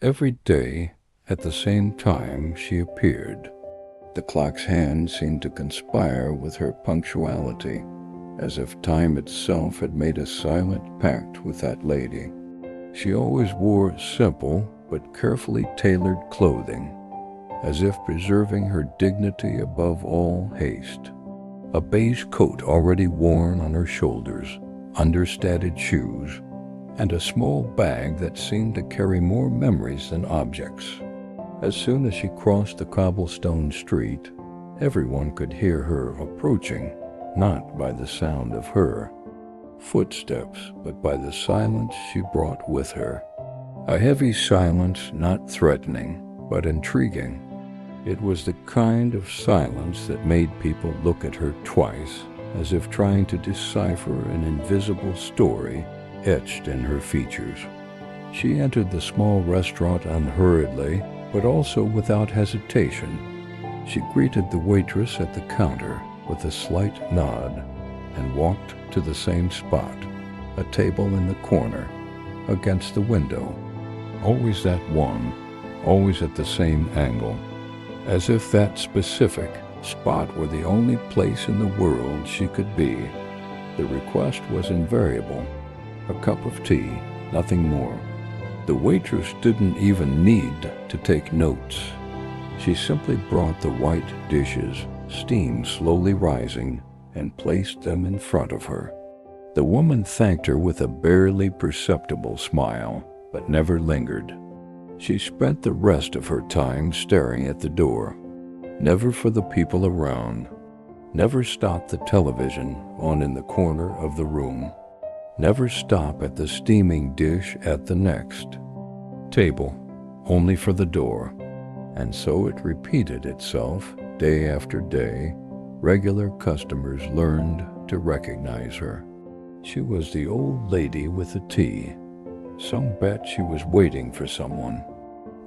Every day, at the same time, she appeared. The clock's hand seemed to conspire with her punctuality, as if time itself had made a silent pact with that lady. She always wore simple but carefully tailored clothing, as if preserving her dignity above all haste. A beige coat already worn on her shoulders, understated shoes, and a small bag that seemed to carry more memories than objects. As soon as she crossed the cobblestone street, everyone could hear her approaching, not by the sound of her footsteps, but by the silence she brought with her. A heavy silence, not threatening, but intriguing. It was the kind of silence that made people look at her twice, as if trying to decipher an invisible story etched in her features. She entered the small restaurant unhurriedly, but also without hesitation. She greeted the waitress at the counter with a slight nod and walked to the same spot, a table in the corner, against the window. Always that one, always at the same angle, as if that specific spot were the only place in the world she could be. The request was invariable: a cup of tea, nothing more. The waitress didn't even need to take notes. She simply brought the white dishes, steam slowly rising, and placed them in front of her. The woman thanked her with a barely perceptible smile, but never lingered. She spent the rest of her time staring at the door, never for the people around, never stopped the television on in the corner of the room, never stop at the steaming dish at the next table, only for the door. And so it repeated itself day after day. Regular customers learned to recognize her. She was the old lady with the tea. Some bet she was waiting for someone.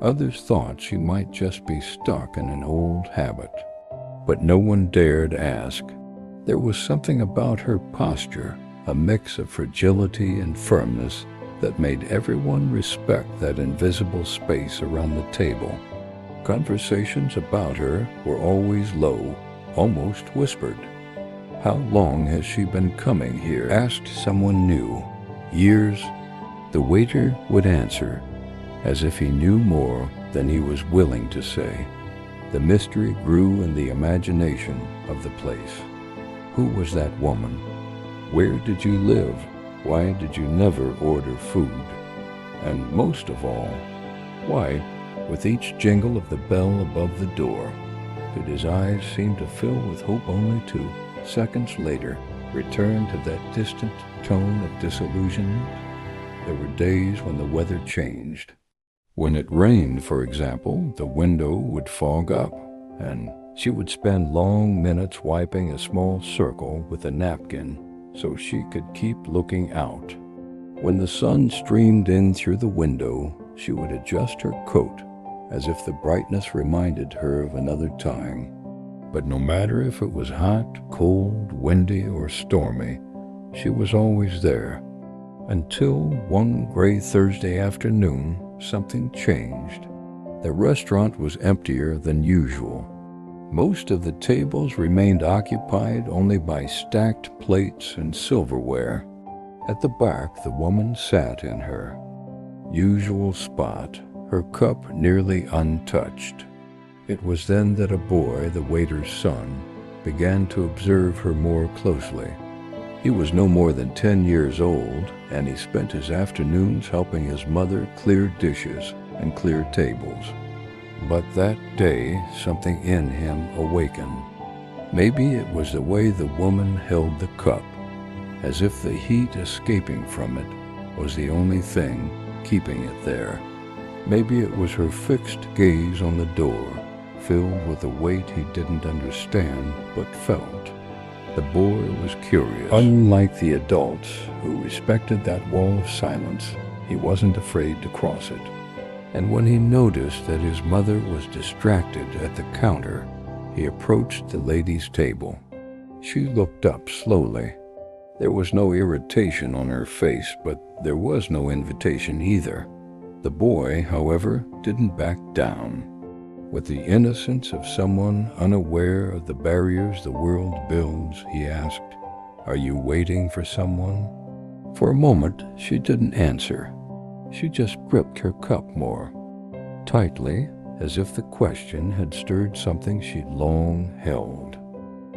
Others thought she might just be stuck in an old habit. But no one dared ask. There was something about her posture, a mix of fragility and firmness, that made everyone respect that invisible space around the table. Conversations about her were always low, almost whispered. "How long has she been coming here?" asked someone new. "Years." The waiter would answer, as if he knew more than he was willing to say. The mystery grew in the imagination of the place. Who was that woman? Where did you live? Why did you never order food? And most of all, why, with each jingle of the bell above the door, did his eyes seem to fill with hope only to, seconds later, return to that distant tone of disillusionment? There were days when the weather changed. When it rained, for example, the window would fog up, and she would spend long minutes wiping a small circle with a napkin so she could keep looking out. When the sun streamed in through the window, she would adjust her coat, as if the brightness reminded her of another time. But no matter if it was hot, cold, windy, or stormy, she was always there. Until one gray Thursday afternoon, something changed. The restaurant was emptier than usual. Most of the tables remained occupied only by stacked plates and silverware. At the back, the woman sat in her usual spot, her cup nearly untouched. It was then that a boy, the waiter's son, began to observe her more closely. He was no more than 10 years old, and he spent his afternoons helping his mother clear dishes and clear tables. But that day, something in him awakened. Maybe it was the way the woman held the cup, as if the heat escaping from it was the only thing keeping it there. Maybe it was her fixed gaze on the door, filled with a weight he didn't understand but felt. The boy was curious. Unlike the adults who respected that wall of silence, he wasn't afraid to cross it. And when he noticed that his mother was distracted at the counter, he approached the lady's table. She looked up slowly. There was no irritation on her face, but there was no invitation either. The boy, however, didn't back down. With the innocence of someone unaware of the barriers the world builds, he asked, "Are you waiting for someone?" For a moment, she didn't answer. She just gripped her cup more tightly, as if the question had stirred something she'd long held.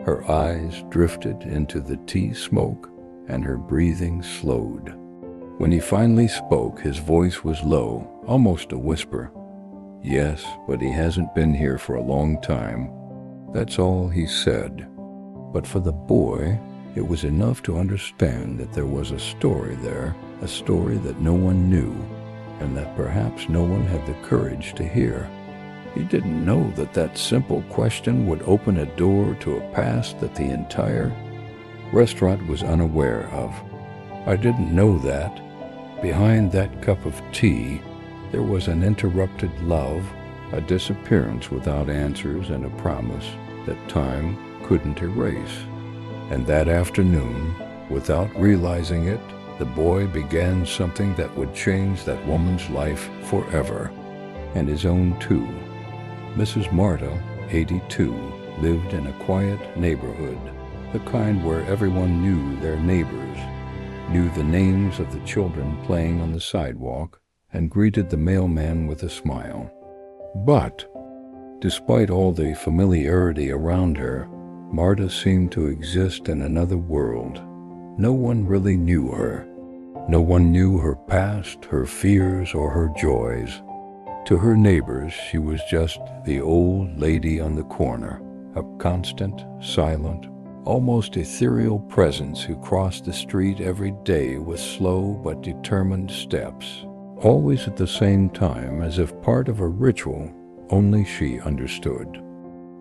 Her eyes drifted into the tea smoke, and her breathing slowed. When he finally spoke, his voice was low, almost a whisper. "Yes, but he hasn't been here for a long time." That's all he said. But for the boy, it was enough to understand that there was a story there, a story that no one knew, and that perhaps no one had the courage to hear. He didn't know that that simple question would open a door to a past that the entire restaurant was unaware of. I didn't know that. Behind that cup of tea, there was an interrupted love, a disappearance without answers, and a promise that time couldn't erase. And that afternoon, without realizing it, the boy began something that would change that woman's life forever, and his own too. Mrs. Marta, 82, lived in a quiet neighborhood, the kind where everyone knew their neighbors, knew the names of the children playing on the sidewalk, and greeted the mailman with a smile. But, despite all the familiarity around her, Marta seemed to exist in another world. No one really knew her. No one knew her past, her fears, or her joys. To her neighbors, she was just the old lady on the corner, a constant, silent, almost ethereal presence who crossed the street every day with slow but determined steps, always at the same time, as if part of a ritual only she understood.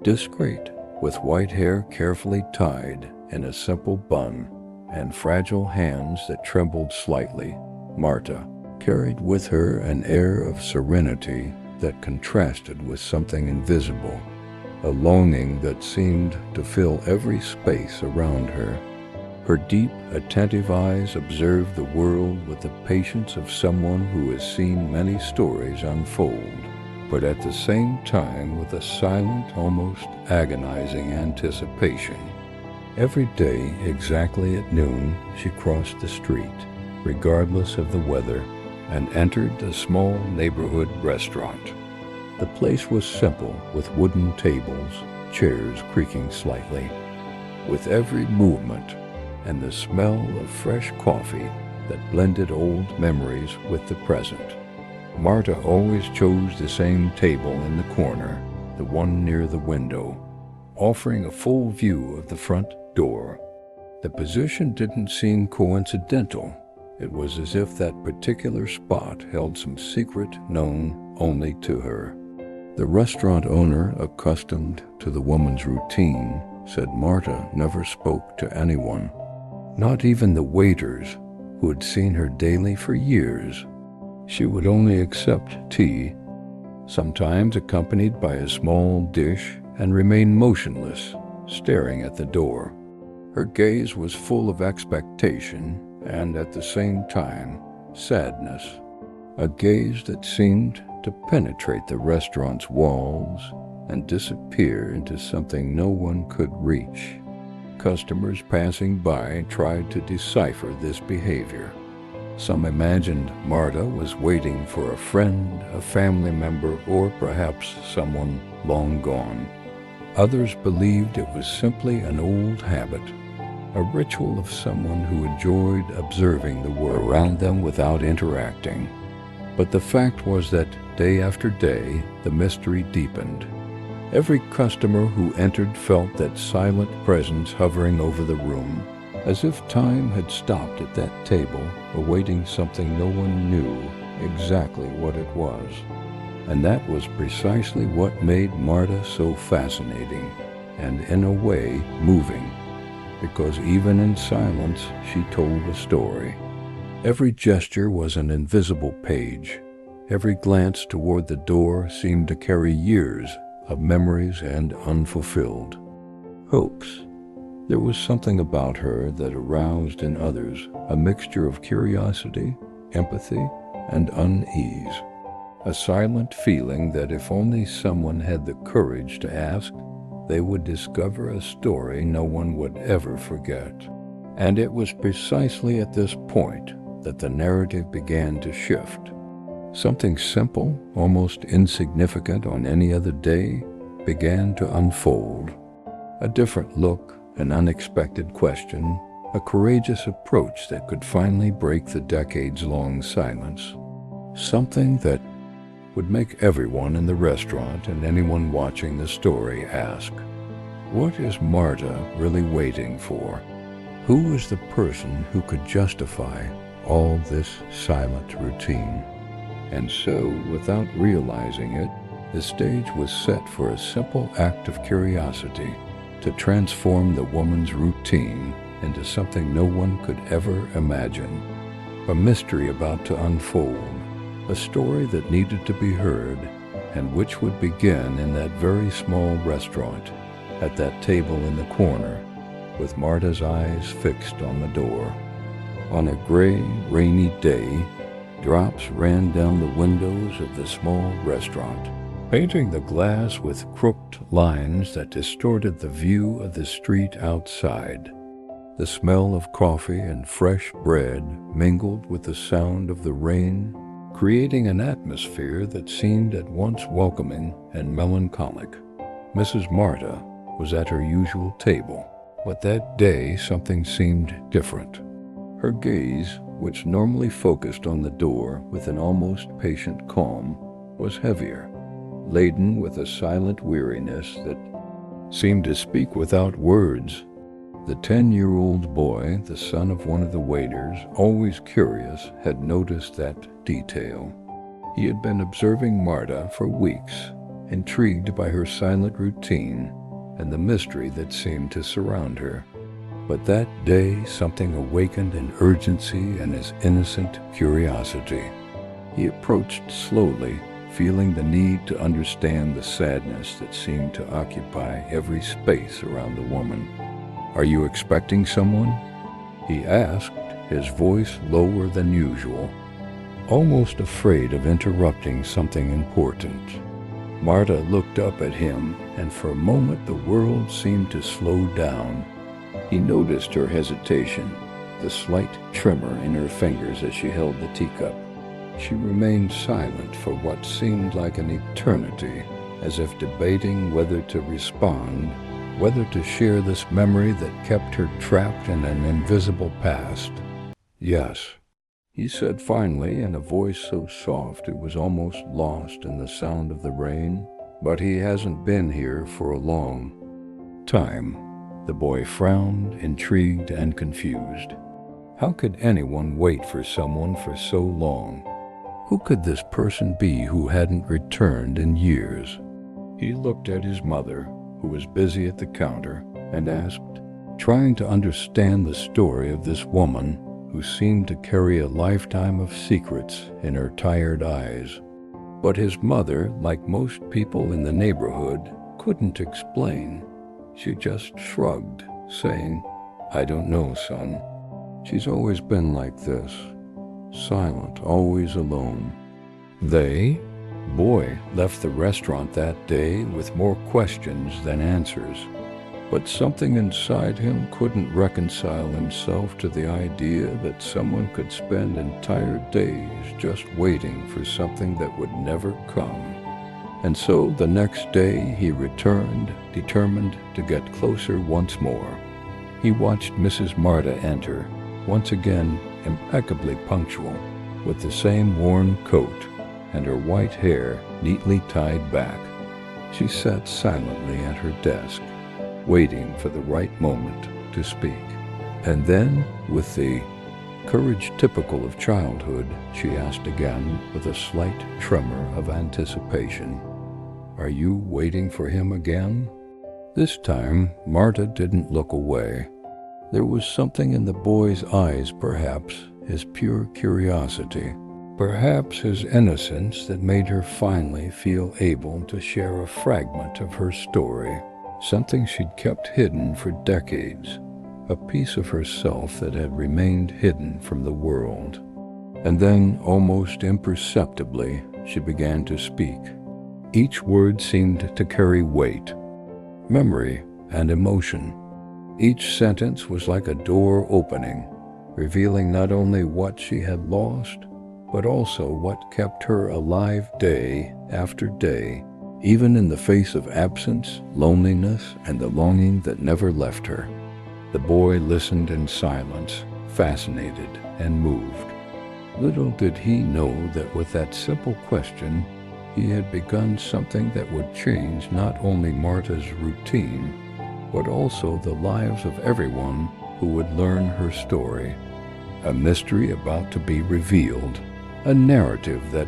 Discreet, with white hair carefully tied in a simple bun, and fragile hands that trembled slightly, Marta carried with her an air of serenity that contrasted with something invisible, a longing that seemed to fill every space around her. Her deep, attentive eyes observed the world with the patience of someone who has seen many stories unfold, but at the same time with a silent, almost agonizing anticipation. Every day, exactly at noon, she crossed the street, regardless of the weather, and entered the small neighborhood restaurant. The place was simple, with wooden tables, chairs creaking slightly. With every movement, and the smell of fresh coffee that blended old memories with the present, Marta always chose the same table in the corner, the one near the window, offering a full view of the front door. The position didn't seem coincidental. It was as if that particular spot held some secret known only to her. The restaurant owner, accustomed to the woman's routine, said Marta never spoke to anyone, not even the waiters who had seen her daily for years. She would only accept tea, sometimes accompanied by a small dish, and remain motionless, staring at the door. Her gaze was full of expectation and, at the same time, sadness, a gaze that seemed to penetrate the restaurant's walls and disappear into something no one could reach. Customers passing by tried to decipher this behavior. Some imagined Marta was waiting for a friend, a family member, or perhaps someone long gone. Others believed it was simply an old habit, a ritual of someone who enjoyed observing the world around them without interacting. But the fact was that day after day, the mystery deepened. Every customer who entered felt that silent presence hovering over the room, as if time had stopped at that table, awaiting something no one knew exactly what it was. And that was precisely what made Marta so fascinating, and in a way moving, because even in silence she told a story. Every gesture was an invisible page. Every glance toward the door seemed to carry years of memories and unfulfilled hopes. There was something about her that aroused in others a mixture of curiosity, empathy, and unease. a silent feeling that if only someone had the courage to ask, they would discover a story no one would ever forget. And it was precisely at this point that the narrative began to shift. Something simple, almost insignificant on any other day, began to unfold. A different look, an unexpected question, a courageous approach that could finally break the decades-long silence. Something that would make everyone in the restaurant and anyone watching the story ask, what is Marta really waiting for? Who is the person who could justify all this silent routine? And so, without realizing it, the stage was set for a simple act of curiosity to transform the woman's routine into something no one could ever imagine. A mystery about to unfold, a story that needed to be heard, and which would begin in that very small restaurant, at that table in the corner, with Marta's eyes fixed on the door. On a gray, rainy day, drops ran down the windows of the small restaurant, painting the glass with crooked lines that distorted the view of the street outside. The smell of coffee and fresh bread mingled with the sound of the rain, creating an atmosphere that seemed at once welcoming and melancholic. Mrs. Marta was at her usual table, but that day something seemed different. Her gaze, which normally focused on the door with an almost patient calm, was heavier, laden with a silent weariness that seemed to speak without words. The 10-year-old boy, the son of one of the waiters, always curious, had noticed that detail. He had been observing Marta for weeks, intrigued by her silent routine and the mystery that seemed to surround her. But that day something awakened an urgency in his innocent curiosity. He approached slowly, feeling the need to understand the sadness that seemed to occupy every space around the woman. "Are you expecting someone?" he asked, his voice lower than usual, almost afraid of interrupting something important. Marta looked up at him, and for a moment the world seemed to slow down. He noticed her hesitation, the slight tremor in her fingers as she held the teacup. She remained silent for what seemed like an eternity, as if debating whether to respond, whether to share this memory that kept her trapped in an invisible past. "Yes," he said finally in a voice so soft it was almost lost in the sound of the rain, "but he hasn't been here for a long time." The boy frowned, intrigued and confused. How could anyone wait for someone for so long? Who could this person be who hadn't returned in years? He looked at his mother, who was busy at the counter, and asked, trying to understand the story of this woman who seemed to carry a lifetime of secrets in her tired eyes. But his mother, like most people in the neighborhood, couldn't explain. She just shrugged, saying, "I don't know, son. She's always been like this, silent, always alone." Boy left the restaurant that day with more questions than answers. But something inside him couldn't reconcile himself to the idea that someone could spend entire days just waiting for something that would never come. And so the next day he returned, determined to get closer once more. He watched Mrs. Marta enter, once again impeccably punctual, with the same worn coat and her white hair neatly tied back. She sat silently at her desk, waiting for the right moment to speak. And then, with the courage typical of childhood, she asked again with a slight tremor of anticipation, "Are you waiting for him again?" This time, Marta didn't look away. There was something in the boy's eyes, perhaps, his pure curiosity, perhaps his innocence that made her finally feel able to share a fragment of her story, something she'd kept hidden for decades, a piece of herself that had remained hidden from the world. And then, almost imperceptibly, she began to speak. Each word seemed to carry weight, memory, and emotion. Each sentence was like a door opening, revealing not only what she had lost, but also what kept her alive day after day, even in the face of absence, loneliness, and the longing that never left her. The boy listened in silence, fascinated and moved. Little did he know that with that simple question, he had begun something that would change not only Marta's routine, but also the lives of everyone who would learn her story. A mystery about to be revealed, a narrative that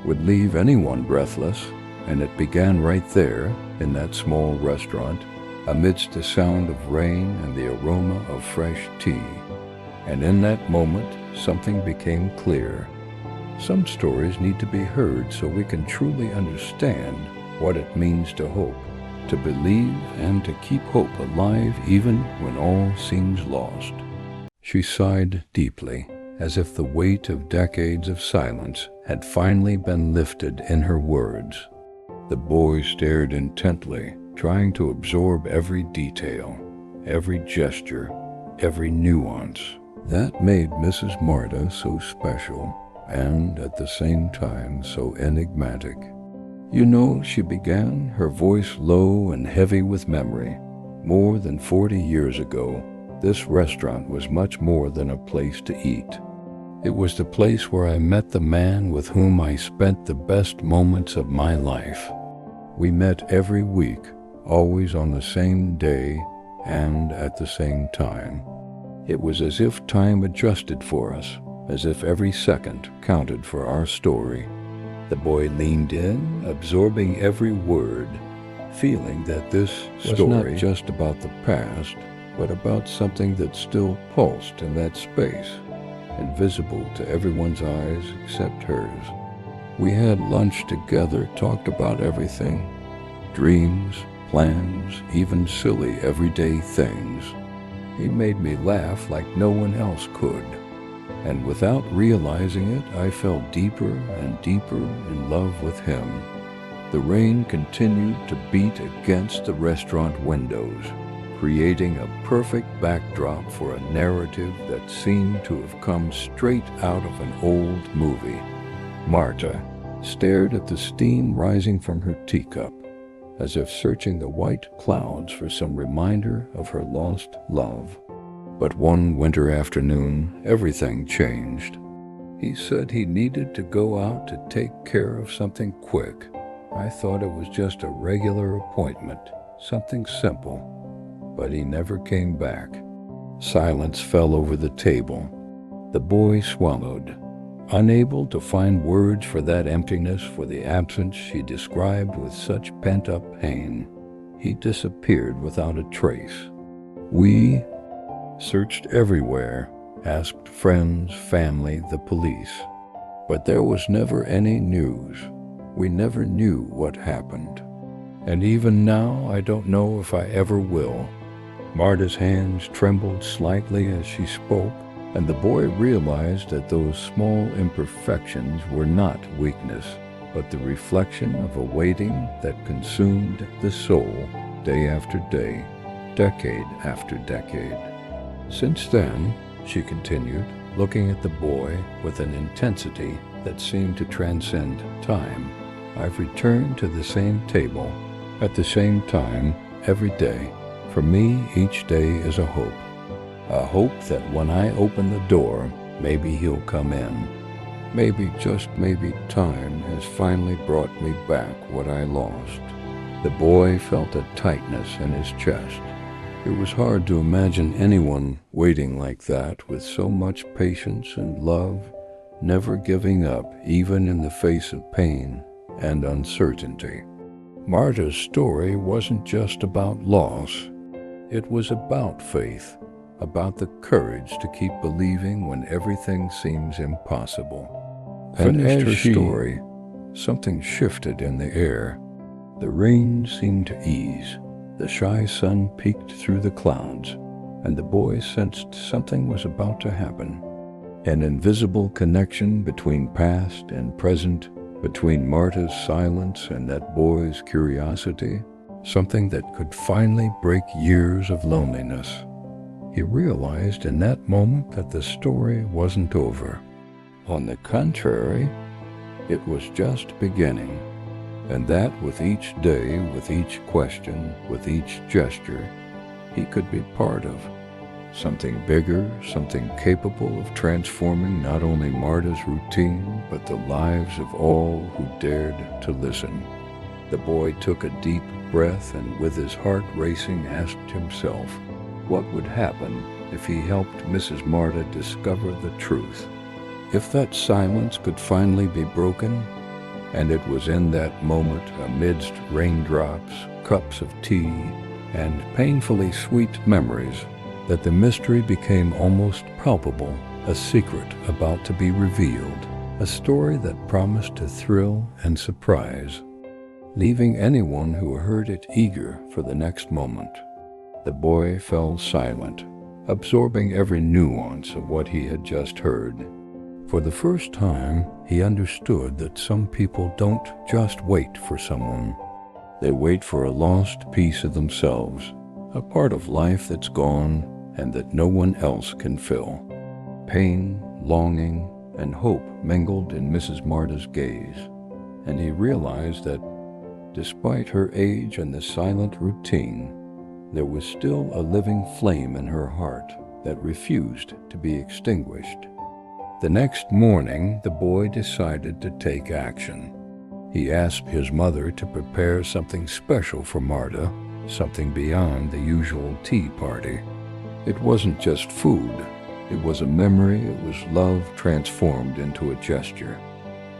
would leave anyone breathless, and it began right there in that small restaurant, amidst the sound of rain and the aroma of fresh tea. And in that moment, something became clear. Some stories need to be heard so we can truly understand what it means to hope, to believe, and to keep hope alive even when all seems lost. She sighed deeply, as if the weight of decades of silence had finally been lifted in her words. The boy stared intently, trying to absorb every detail, every gesture, every nuance. That made Mrs. Marta so special, and at the same time so enigmatic. You know, she began, her voice low and heavy with memory. More than 40 years ago, this restaurant was much more than a place to eat. It was the place where I met the man with whom I spent the best moments of my life. We met every week, always on the same day and at the same time. It was as if time adjusted for us, as if every second counted for our story. The boy leaned in, absorbing every word, feeling that this story was not just about the past, but about something that still pulsed in that space, invisible to everyone's eyes except hers. We had lunch together, talked about everything, dreams, plans, even silly everyday things. He made me laugh like no one else could. And without realizing it, I fell deeper and deeper in love with him. The rain continued to beat against the restaurant windows, creating a perfect backdrop for a narrative that seemed to have come straight out of an old movie. Marta stared at the steam rising from her teacup, as if searching the white clouds for some reminder of her lost love. But one winter afternoon, everything changed. He said he needed to go out to take care of something quick. I thought it was just a regular appointment, something simple, but he never came back. Silence fell over the table. The boy swallowed, unable to find words for that emptiness, for the absence she described with such pent-up pain. He disappeared without a trace. We searched everywhere, asked friends, family, the police. But there was never any news. We never knew what happened. And even now, I don't know if I ever will. Marta's hands trembled slightly as she spoke, and the boy realized that those small imperfections were not weakness, but the reflection of a waiting that consumed the soul day after day, decade after decade. Since then, she continued, looking at the boy with an intensity that seemed to transcend time, I've returned to the same table, at the same time, every day. For me, each day is a hope that when I open the door, maybe he'll come in. Maybe, just maybe, time has finally brought me back what I lost. The boy felt a tightness in his chest. It was hard to imagine anyone waiting like that with so much patience and love, never giving up even in the face of pain and uncertainty. Marta's story wasn't just about loss. It was about faith, about the courage to keep believing when everything seems impossible. And as her story, something shifted in the air. The rain seemed to ease. The shy sun peeked through the clouds, and the boy sensed something was about to happen. An invisible connection between past and present Between Marta's silence and that boy's curiosity, something that could finally break years of loneliness. He realized in that moment that the story wasn't over. On the contrary, it was just beginning, and that with each day, with each question, with each gesture, he could be part of. Something bigger, something capable of transforming not only Marta's routine, but the lives of all who dared to listen. The boy took a deep breath and with his heart racing asked himself, what would happen if he helped Mrs. Marta discover the truth? If that silence could finally be broken? And it was in that moment, amidst raindrops, cups of tea, and painfully sweet memories, that the mystery became almost palpable, a secret about to be revealed, a story that promised to thrill and surprise, leaving anyone who heard it eager for the next moment. The boy fell silent, absorbing every nuance of what he had just heard. For the first time, he understood that some people don't just wait for someone. They wait for a lost piece of themselves, a part of life that's gone and that no one else can fill. Pain, longing, and hope mingled in Mrs. Marta's gaze, and he realized that, despite her age and the silent routine, there was still a living flame in her heart that refused to be extinguished. The next morning, the boy decided to take action. He asked his mother to prepare something special for Marta, something beyond the usual tea party. It wasn't just food. It was a memory. It was love transformed into a gesture.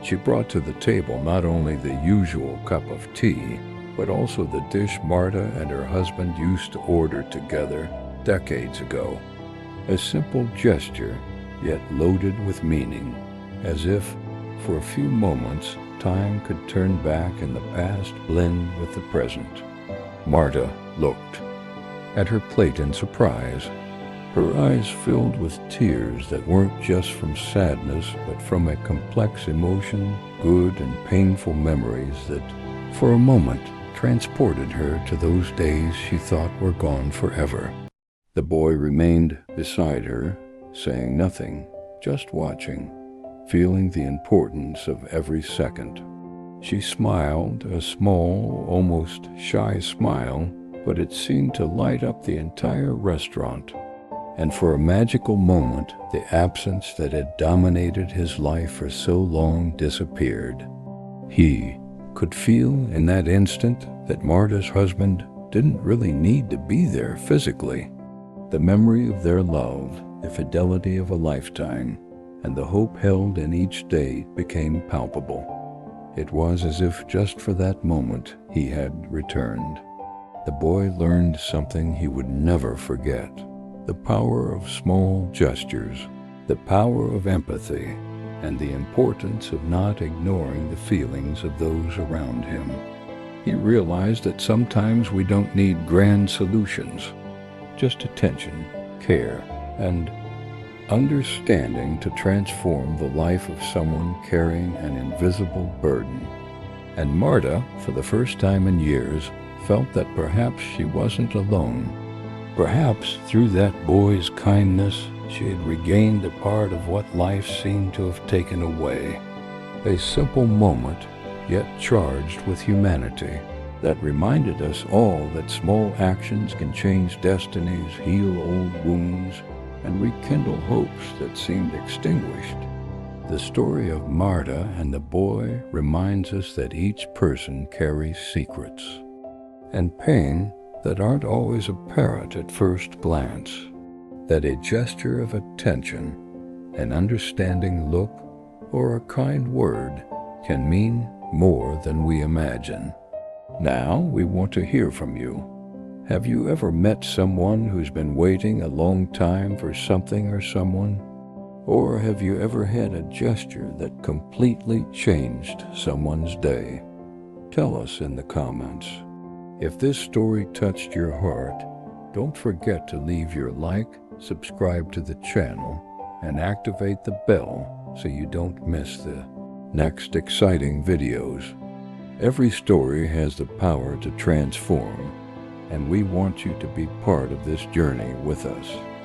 She brought to the table not only the usual cup of tea, but also the dish Marta and her husband used to order together decades ago. A simple gesture, yet loaded with meaning, as if, for a few moments, time could turn back and the past blend with the present. Marta looked at her plate in surprise, her eyes filled with tears that weren't just from sadness, but from a complex emotion, good and painful memories that, for a moment, transported her to those days she thought were gone forever. The boy remained beside her, saying nothing, just watching, feeling the importance of every second. She smiled, a small, almost shy smile, but it seemed to light up the entire restaurant. And for a magical moment, the absence that had dominated his life for so long disappeared. He could feel in that instant that Marta's husband didn't really need to be there physically. The memory of their love, the fidelity of a lifetime, and the hope held in each day became palpable. It was as if just for that moment he had returned. The boy learned something he would never forget: the power of small gestures, the power of empathy, and the importance of not ignoring the feelings of those around him. He realized that sometimes we don't need grand solutions, just attention, care, and understanding to transform the life of someone carrying an invisible burden. And Marta, for the first time in years, felt that perhaps she wasn't alone. Perhaps through that boy's kindness, she had regained a part of what life seemed to have taken away. A simple moment, yet charged with humanity, that reminded us all that small actions can change destinies, heal old wounds, and rekindle hopes that seemed extinguished. The story of Marta and the boy reminds us that each person carries secrets and pain that aren't always apparent at first glance, that a gesture of attention, an understanding look, or a kind word can mean more than we imagine. Now we want to hear from you. Have you ever met someone who's been waiting a long time for something or someone? Or have you ever had a gesture that completely changed someone's day? Tell us in the comments. If this story touched your heart, don't forget to leave your like, subscribe to the channel, and activate the bell so you don't miss the next exciting videos. Every story has the power to transform, and we want you to be part of this journey with us.